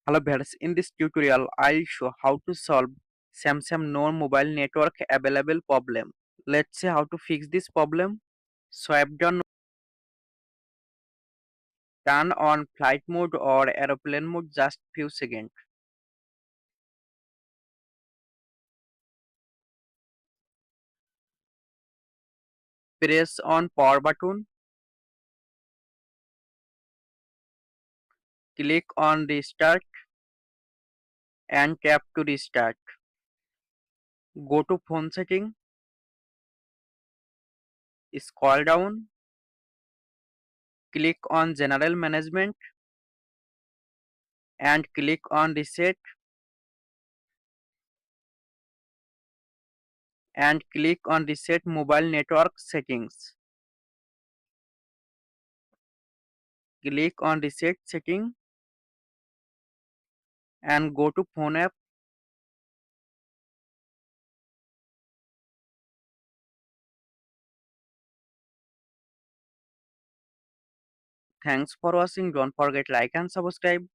Hello viewers, in this tutorial I'll show how to solve Samsung no mobile network available problem. Let's see how to fix this problem. Swipe down, turn on flight mode or aeroplane mode just few seconds. Press on power button, click on restart and tap to restart. Go to phone setting, scroll down, click on general management and click on reset and click on reset mobile network settings. Click on reset setting and go to phone app. Thanks for watching. Don't forget like and subscribe.